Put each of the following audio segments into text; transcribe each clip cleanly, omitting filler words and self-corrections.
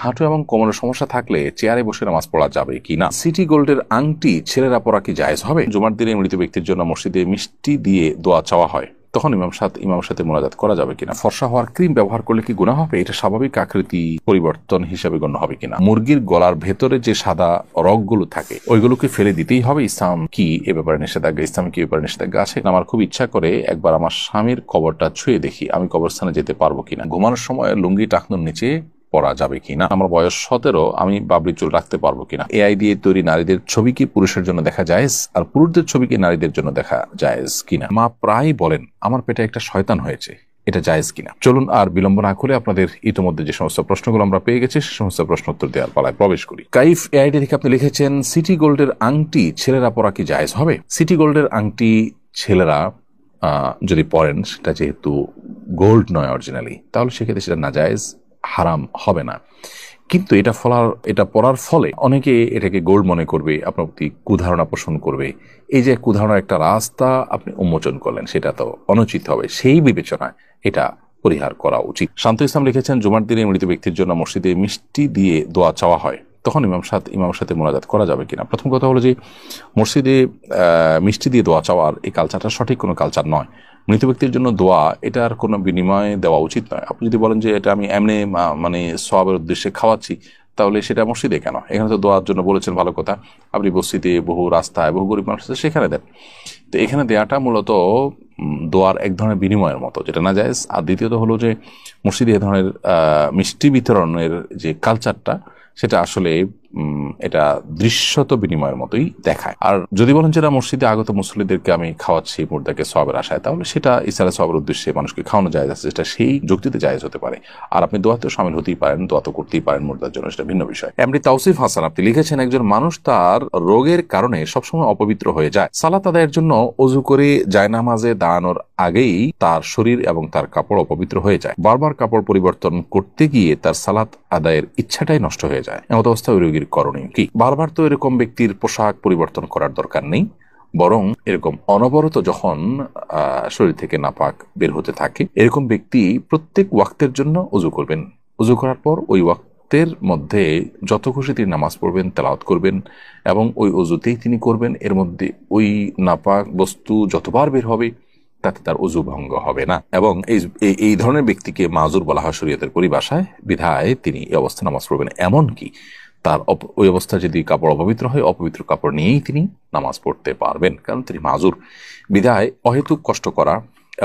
হাঁটু এবং কোমরের সমস্যা থাকলে চেয়ারে বসে নামাজ পড়া যাবে কি না? সিটি গোল্ডের আংটি ছেলেরা পরা কি জায়েজ হবে? জুমার দিনে মৃত ব্যক্তির জন্য মসজিদে মিষ্টি দিয়ে দোয়া চাওয়া হয়, তখন ইমামের সাথে মোনাজাত করা যাবে কিনা? ফর্সা হওয়ার ক্রিম ব্যবহার করলে কি গুনাহ হবে? এটা স্বাভাবিক আকৃতি পরিবর্তন হিসেবে গণ্য হবে কিনা? মুরগির গলার ভেতরে যে সাদা রগগুলো থাকে ওইগুলোকে ফেলে দিতেই হবে? ইসলাম কি এ ব্যাপারে নিষেধাজ্ঞা? ইসলাম কি এ ব্যাপারে নিষেধাজ্ঞা আছে? আমার খুব ইচ্ছা করে একবার আমার স্বামীর কবরটা ছুঁয়ে দেখি আমি কবরস্থানে যেতে পারবো কিনা। ঘুমানোর সময় লুঙ্গি টাকনুর নিচে পরা যাবে কিনা? আমার বয়স 17, আমি বাবরি চুল রাখতে পারবো কিনা? এআই দিয়ে তৈরি নারীদের ছবি কি পুরুষের জন্য দেখা জায়েজ, আর পুরুষদের ছবি কি নারীদের জন্য দেখা জায়েজ কিনা? মা প্রায় বলেন আমার পেটে একটা শয়তান হয়েছে, এটা জায়েজ কিনা? চলুন আর বিলম্ব না করে আপনাদের ইতিমধ্যে যে সমস্ত প্রশ্নগুলো আমরা পেয়ে গেছি সে সমস্ত প্রশ্ন উত্তর দেওয়ার পালায় প্রবেশ করি। কাইফ এআইডি থেকে আপনি লিখেছেন, সিটি গোল্ডের আংটি ছেলেরা পরা কি জায়েজ হবে? সিটি গোল্ডের আংটি ছেলেরা যদি পরেন, সেটা যেহেতু গোল্ড নয় অরিজিনালি, তাহলে সেক্ষেত্রে সেটা নাজায়েজ, হারাম হবে না। কিন্তু এটা পড়ার ফলে অনেকে এটাকে গোল্ড মনে করবে, আপনার প্রতি কুধারণা পোষণ করবে। এই যে কুধারণার একটা রাস্তা আপনি উন্মোচন করলেন, সেটা তো অনুচিত হবে। সেই বিবেচনায় এটা পরিহার করা উচিত। শান্ত ইসলাম লিখেছেন, জুমার দিনে মৃত ব্যক্তির জন্য মসজিদে মিষ্টি দিয়ে দোয়া চাওয়া হয়, তখন ইমামের সাথে মোনাজাত করা যাবে কিনা? প্রথম কথা হলো যে মসজিদে মিষ্টি দিয়ে দোয়া চাওয়ার এই কালচারটা সঠিক কোনো কালচার নয়। মৃত ব্যক্তির জন্য দোয়া, এটার কোনো বিনিময় দেওয়া উচিত নয়। আপনি যদি বলেন যে এটা আমি এমনি মানে সওয়াবের উদ্দেশ্যে খাওয়াচ্ছি, তাহলে সেটা মসজিদে কেন? এখানে তো দোয়ার জন্য বলেছেন, ভালো কথা। আপনি বস্তিতে বহু রাস্তায় বহু গরিব মানুষ আছে, সেখানে দেন। তো এখানে দেয়াটা মূলত দোয়ার এক ধরনের বিনিময়ের মতো, যেটা না যায়। আর দ্বিতীয়ত হলো যে মসজিদে এ ধরনের মিষ্টি বিতরণের যে কালচারটা, সেটা আসলে এটা দৃশ্যত বিনিময়ের মতোই দেখায়। আর যদি বলেন যেটা মসজিদে আগত মুসল্লিদেরকে আমি খাওয়াচ্ছি মুর্দাকে সওয়াবের আশায়, তাহলে সেটা ইসলামের সওয়াবের উদ্দেশ্যে মানুষকে খাওয়ানো জায়েজ আছে, যেটা সেই যুক্তিতে জায়েজ হতে পারে। আর আপনি দোয়াতেও শামিল হতেই পারেন, দোয়া তো করতেই পারেন মুর্দার জন্য, সেটা ভিন্ন বিষয়। এমনি তাওসিফ হাসান আপনি লিখেছেন, একজন মানুষ তার রোগের কারণে সবসময় অপবিত্র হয়ে যায়, সালাত আদায়ের জন্য অজু করে জায়নামাজে দাঁড়ানোর আগেই তার শরীর এবং তার কাপড় অপবিত্র হয়ে যায়। বারবার কাপড় পরিবর্তন করতে গিয়ে তার সালাত আদায়ের ইচ্ছাটাই নষ্ট হয়ে যায়। এমত অবস্থা ওই রোগীর করণীয় কি? বারবার তো এরকম ব্যক্তির পোশাক পরিবর্তন করার দরকার নেই, বরং এরকম অনবরত যখন শরীর থেকে নাপাক বের হতে থাকে, এরকম ব্যক্তি প্রত্যেক ওয়াক্তের জন্য অজু করবেন। অজু করার পর ওই ওয়াক্তের মধ্যে যত খুশি তিনি নামাজ পড়বেন, তেলাওয়াত করবেন, এবং ওই অজুতেই তিনি করবেন। এর মধ্যে ওই নাপাক বস্তু যতবার বের হবে তাতে তার অজু ভঙ্গ হবে না। এবং এই ধরনের ব্যক্তিকে মাজুর বলা হয় শরীয়তের পরিভাষায়, বিধায় তিনি এই অবস্থায় নামাজ পড়বেন। এমনকি তার ওই অবস্থা যদি কাপড় অপবিত্র হয়, অপবিত্র কাপড় নিয়েই তিনি নামাজ পড়তে পারবেন, কারণ তিনি মাজুর। বিধায় অহেতুক কষ্ট করা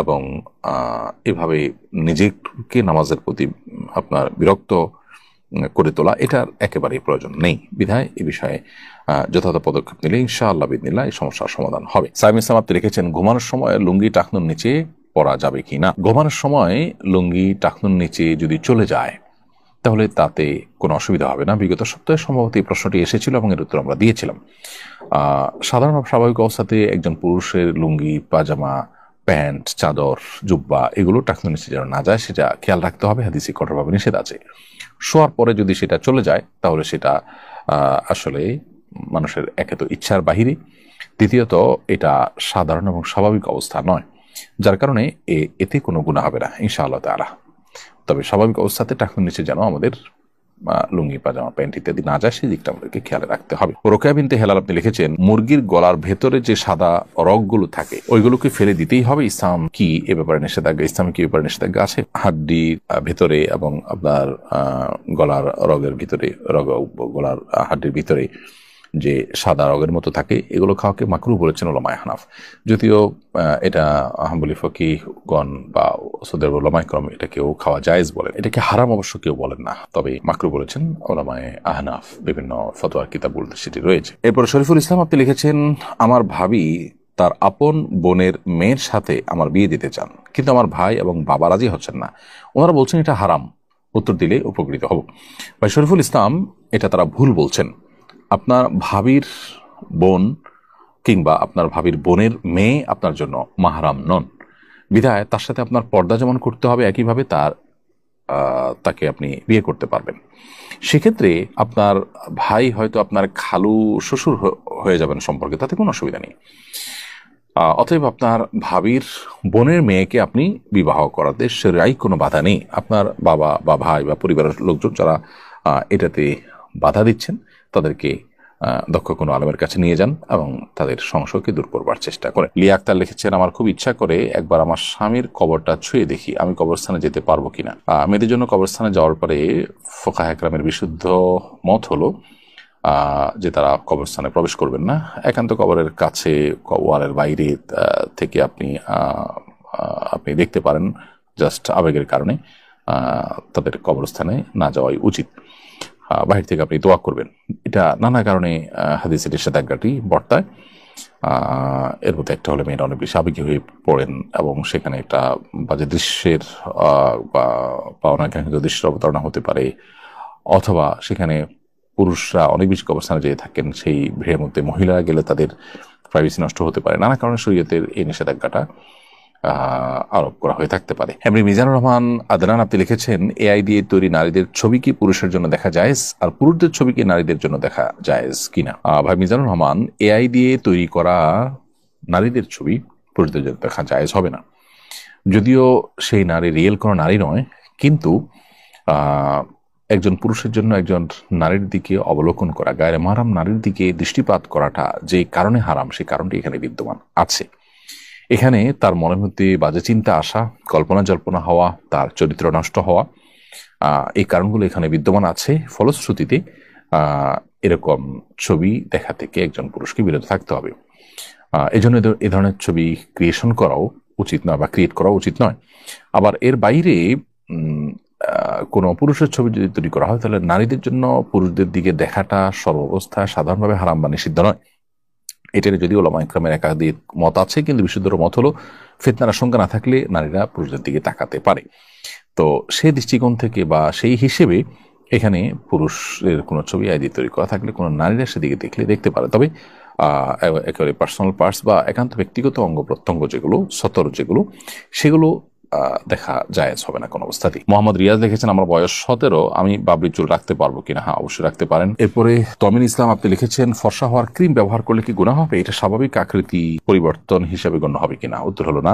এবং এভাবে নিজেকে নামাজের প্রতি আপনার বিরক্ত করে তোলা, এটার একেবারেই প্রয়োজন নেই। বিধায় এ বিষয়ে যথাযথ পদক্ষেপ নিলে ইনশাআল্লাহ বিদিনিল্লাহ এই সমস্যার সমাধান হবে। সাইম ইসলাম আপনি লিখেছেন, ঘুমানোর সময় লুঙ্গি টাকনুর নিচে পরা যাবে কি না? ঘুমানোর সময় লুঙ্গি টাকনুর নিচে যদি চলে যায় তাহলে তাতে কোনো অসুবিধা হবে না। বিগত সপ্তাহে সম্ভবত এই প্রশ্নটি এসেছিল এবং এর উত্তর আমরা দিয়েছিলাম। সাধারণ স্বাভাবিক অবস্থাতে একজন পুরুষের লুঙ্গি, পাজামা, প্যান্ট, চাদর, জুব্বা এগুলো টাকনুর নিচে যেন না যায়, সেটা খেয়াল রাখতে হবে। হাদিসে কঠোরভাবে নিষেধ আছে। শোয়ার পরে যদি সেটা চলে যায় তাহলে সেটা আসলে মানুষের একে তো ইচ্ছার বাহিরে, দ্বিতীয়ত এটা সাধারণ এবং স্বাভাবিক অবস্থা নয়, যার কারণে এতে কোনো গুনাহ হবে না ইনশাআল্লাহ তাআলা। তবে স্বাভাবিক অবস্থাতে টাকনুর নিচে যেন আমাদের লুঙ্গি, পাজামা, প্যান্ট ইত্যাদি না যায়, সেই দিকটা আমাদেরকে খেয়াল রাখতে হবে। রোকেয়া বিনতে হেলাল আপনি লিখেছেন, মুরগির গলার ভেতরে যে সাদা রগগুলো থাকে ওইগুলোকে ফেলে দিতেই হবে। ইসলাম কি এ ব্যাপারে নিষেধাজ্ঞা? ইসলাম কি এ ব্যাপারে নিষেধাজ্ঞা আছে? হাড্ডির ভেতরে এবং আপনার গলার রগের ভিতরে, গলার হাড্ডির ভিতরে যে সাদা রগের মতো থাকে, এগুলো খাওয়াকে মাকরুহ বলেছেন উলামায়ে হানাফ। যদিও এটা হাম্বলি ফকিহগণ বা সৌদি আরবের উলামায়ে কেরাম এটাকেও খাওয়া জায়েজ বলেন, এটাকে হারাম অবশ্য কেউ বলেন না, তবে মাকরুহ বলেছেন উলামায়ে আহনাফ। বিভিন্ন ফতোয়ার কিতাবগুলোতে সেটি রয়েছে। এরপর শরীফুল ইসলাম আপনি লিখেছেন, আমার ভাবি তার আপন বোনের মেয়ের সাথে আমার বিয়ে দিতে চান, কিন্তু আমার ভাই এবং বাবা রাজি হচ্ছেন না। ওনারা বলছেন এটা হারাম। উত্তর দিলে উপকৃত হব। ভাই শরীফুল ইসলাম, এটা তারা ভুল বলছেন। আপনার ভাবির বোন কিংবা আপনার ভাবির বোনের মেয়ে আপনার জন্য মাহরাম নন, বিধায় তার সাথে আপনার পর্দা যেমন করতে হবে, একইভাবে তাকে আপনি বিয়ে করতে পারবেন। সেক্ষেত্রে আপনার ভাই হয়তো আপনার খালু শ্বশুর হয়ে যাবেন সম্পর্কে, তাতে কোনো অসুবিধা নেই। অতএব আপনার ভাবির বোনের মেয়েকে আপনি বিবাহ করাতে সেরাই কোনো বাধা নেই। আপনার বাবা বা ভাই বা পরিবারের লোকজন যারা এটাতে বাধা দিচ্ছেন, তাদেরকে দক্ষ কোনো আলেমের কাছে নিয়ে যান এবং তাদের সংশয়কে দূর করবার চেষ্টা করেন। লিয়া আক্তার লিখেছেন, আমার খুব ইচ্ছা করে একবার আমার স্বামীর কবরটা ছুঁয়ে দেখি আমি কবরস্থানে যেতে পারবো কিনা। মেয়েদের জন্য কবরস্থানে যাওয়ার পরে ফুকাহা একরামের বিশুদ্ধ মত হলো যে তারা কবরস্থানে প্রবেশ করবেন না। একান্ত কবরের কাছে ওয়ালের বাইরে থেকে আপনি দেখতে পারেন, জাস্ট আবেগের কারণে তাদের কবরস্থানে না যাওয়াই উচিত। বাহির থেকে আপনি দোয়া করবেন। এটা নানা কারণে হাদিসের নিষেধাজ্ঞাটি বর্তায়। এর মধ্যে একটা হলে মেয়েরা অনেক বেশি আবেগী হয়ে পড়েন এবং সেখানে একটা বাজে দৃশ্যের বা অনাকাঙ্ক্ষিত দৃশ্যের অবতারণা হতে পারে, অথবা সেখানে পুরুষরা অনেক বেশি কবরস্থানে যেয়ে থাকেন, সেই ভিড়ের মধ্যে মহিলারা গেলে তাদের প্রাইভেসি নষ্ট হতে পারে। নানা কারণে শরীয়তের এই নিষেধাজ্ঞাটা আরোপ করা হয়ে থাকতে পারে। এমনি মিজানুর রহমান আদনান আপনি লিখেছেন, এআই দিয়ে তৈরি নারীদের ছবি কি পুরুষের জন্য দেখা জায়েজ, আর পুরুষদের ছবি কি নারীদের জন্য দেখা জায়েজ কিনা? ভাই মিজানুর রহমান, এআই দিয়ে তৈরি করা নারীদের ছবি পুরুষদের জন্য দেখা জায়েজ হবে না। যদিও সেই নারী রিয়েল কোনো নারী নয়, কিন্তু একজন পুরুষের জন্য একজন নারীর দিকে অবলোকন করা, গায়ের মারাম নারীর দিকে দৃষ্টিপাত করাটা যে কারণে হারাম, সেই কারণটি এখানে বিদ্যমান আছে। এখানে তার মনের মধ্যে বাজে চিন্তা আসা, কল্পনা জল্পনা হওয়া, তার চরিত্র নষ্ট হওয়া, এই কারণগুলো এখানে বিদ্যমান আছে। ফলশ্রুতিতে এরকম ছবি দেখা থেকে একজন পুরুষকে বিরত থাকতে হবে। এই জন্য এ ধরনের ছবি ক্রিয়েশন করাও উচিত নয় বা ক্রিয়েট করা উচিত নয়। আবার এর বাইরে কোনো পুরুষের ছবি যদি তৈরি করা হয়, তাহলে নারীদের জন্য পুরুষদের দিকে দেখাটা সর্বাবস্থায় সাধারণভাবে হারাম বা নিষিদ্ধ নয়। এটার যদিও ওলামা ইকরামের একাধিক মত আছে, কিন্তু বিশুদ্ধর মত হলো ফিতনার আশঙ্কা না থাকলে নারীরা পুরুষদের দিকে তাকাতে পারে। তো সেই দৃষ্টিকোণ থেকে বা সেই হিসেবে এখানে পুরুষের কোনো ছবি আইডি তৈরি করা থাকলে কোনো নারীরা সেদিকে দেখতে পারে। তবে একেবারে পার্সোনাল পার্টস বা একান্ত ব্যক্তিগত অঙ্গ প্রত্যঙ্গ যেগুলো সতর যেগুলো, সেগুলো দেখা জায়েজ হবে না কোনো অবস্থাতেই। মোহাম্মদ রিয়াজ লিখেছেন, আমার বয়স 17, আমি বাবরি চুল রাখতে পারবো কিনা? হ্যাঁ, অবশ্যই রাখতে পারেন। এরপরে তমিন ইসলাম আপনি লিখেছেন, ফর্সা হওয়ার ক্রিম ব্যবহার করলে কি গুনাহ হবে? এটা স্বাভাবিক আকৃতি পরিবর্তন হিসেবে গণ্য হবে কিনা? উত্তর হলো না।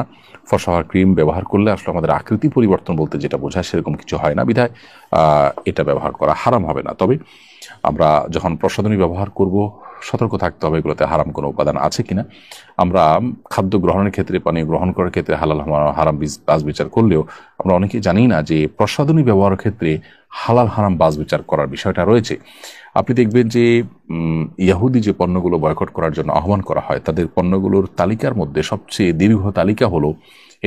ফর্সা হওয়ার ক্রিম ব্যবহার করলে আসলে আমাদের আকৃতি পরিবর্তন বলতে যেটা বোঝায় সেরকম কিছু হয় না, বিধায় এটা ব্যবহার করা হারাম হবে না। তবে আমরা যখন প্রসাধনী ব্যবহার করব সতর্ক থাকতে হবে এগুলোতে হারাম কোনো উপাদান আছে কিনা। আমরা খাদ্য গ্রহণের ক্ষেত্রে, পানীয় গ্রহণ করার ক্ষেত্রে হালাল হারাম বাজ বিচার করলেও আমরা অনেকেই জানি না যে প্রসাধনী ব্যবহারের ক্ষেত্রে হালাল হারাম বাজ বিচার করার বিষয়টা রয়েছে। আপনি দেখবেন যে ইহুদি যে পণ্যগুলো বয়কট করার জন্য আহ্বান করা হয়, তাদের পণ্যগুলোর তালিকার মধ্যে সবচেয়ে দীর্ঘ তালিকা হলো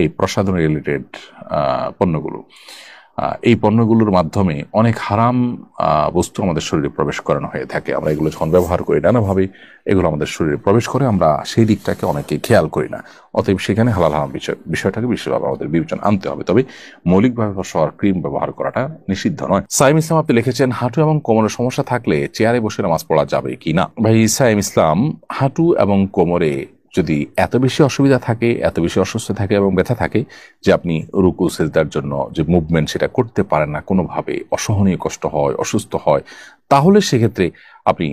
এই প্রসাধনী রিলেটেড পণ্যগুলো। এই পণ্যগুলোর মাধ্যমে অনেক হারাম বস্তু আমাদের শরীরে প্রবেশ করানো হয়ে থাকে। আমরা এগুলো যখন ব্যবহার করি নানাভাবে এগুলো আমাদের শরীরে প্রবেশ করে, আমরা সেই দিকটাকে অনেকে খেয়াল করি না। অতএব সেখানে হালাল হারাম বিষয়টাকে বিশেষভাবে আমাদের বিবেচনা আনতে হবে। তবে মৌলিকভাবে ফর্সা ক্রিম ব্যবহার করাটা নিষিদ্ধ নয়। সাইম ইসলাম আপনি লিখেছেন, হাঁটু এবং কোমরের সমস্যা থাকলে চেয়ারে বসে নামাজ পড়া যাবে কি না? ভাই সাইম ইসলাম, হাঁটু এবং কোমরে যদি এত বেশি অসুবিধা থাকে, এত বেশি অসুস্থ থাকে এবং ব্যথা থাকে যে আপনি রুকু সেজদার জন্য যে মুভমেন্ট সেটা করতে পারেন না, কোনোভাবে অসহনীয় কষ্ট হয়, অসুস্থ হয়, তাহলে সেক্ষেত্রে আপনি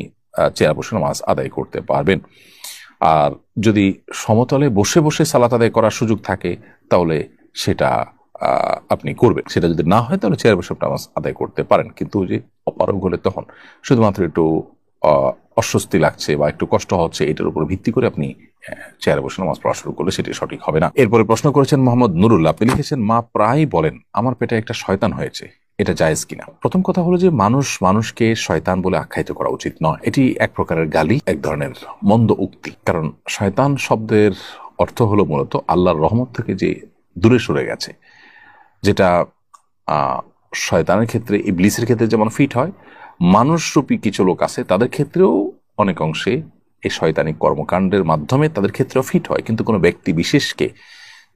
চেয়ার বসে নামাজ আদায় করতে পারবেন। আর যদি সমতলে বসে বসে সালাত আদায় করার সুযোগ থাকে তাহলে সেটা আপনি করবেন। সেটা যদি না হয় তাহলে চেয়ার বসে নামাজ আদায় করতে পারেন। কিন্তু যে অপারগ হলে তখন শুধুমাত্র একটু অস্বস্তি লাগছে বা একটু কষ্ট হচ্ছে, এটার উপর ভিত্তি করে আপনি চেয়ারে বসে নামাজ পড়া শুরু করলে সেটি সঠিক হবে না। এরপরে প্রশ্ন করেছেন মোহাম্মদ নুরুল্লাহ, আপনি লিখেছেন, মা প্রায় বলেন আমার পেটে একটা শয়তান হয়েছে, এটা জায়েজ কিনা? প্রথম কথা হলো যে মানুষকে শয়তান বলে আখ্যায়িত করা উচিত নয়। এটি এক প্রকারের গালি, এক ধরনের মন্দ উক্তি। কারণ শয়তান শব্দের অর্থ হলো মূলত আল্লাহর রহমত থেকে যে দূরে সরে গেছে, যেটা শয়তানের ক্ষেত্রে, ইবলিসের ক্ষেত্রে যেমন ফিট হয়, মানুষরূপী কিছু লোক আছে তাদের ক্ষেত্রেও অনেক অংশে এই শয়তানিক কর্মকাণ্ডের মাধ্যমে তাদের ক্ষেত্রেও ফিট হয়। কিন্তু কোনো ব্যক্তি বিশেষকে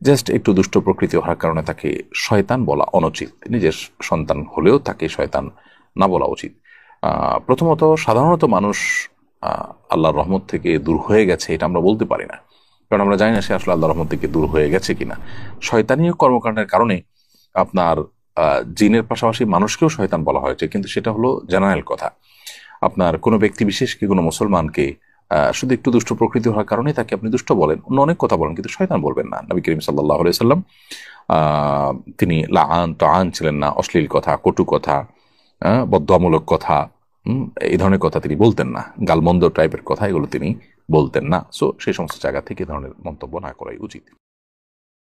জাস্ট একটু দুষ্ট প্রকৃতি হওয়ার কারণে তাকে শয়তান বলা অনুচিত। নিজের সন্তান হলেও তাকে শয়তান না বলা উচিত। প্রথমত, সাধারণত মানুষ আল্লাহর রহমত থেকে দূর হয়ে গেছে এটা আমরা বলতে পারি না, কারণ আমরা জানি না সে আসলে আল্লাহর রহমত থেকে দূর হয়ে গেছে কিনা। শয়তানীয় কর্মকাণ্ডের কারণে আপনার জিনের পাশাপাশি মানুষকেও শয়তান বলা হয়েছে, কিন্তু সেটা হলো জেনারেল কথা। আপনার কোনো ব্যক্তি বিশেষকে, কোনো মুসলমানকে শুধু একটু দুষ্ট প্রকৃতি হওয়ার কারণে তাকে আপনি দুষ্ট বলেন, অন্য অনেক কথা বলেন, কিন্তু শয়তান বলবেন না। নবী করিম সাল্লাল্লাহু আলাইহি সাল্লাম তিনি লাআন তাআন ছিলেন না, অশ্লীল কথা, কটু কথা, বদদোয়ামূলক কথা, এই ধরনের কথা তিনি বলতেন না, গালমন্দ টাইপের কথা এগুলো তিনি বলতেন না। সো সেই সমস্ত জায়গা থেকে এই ধরনের মন্তব্য না করাই উচিত।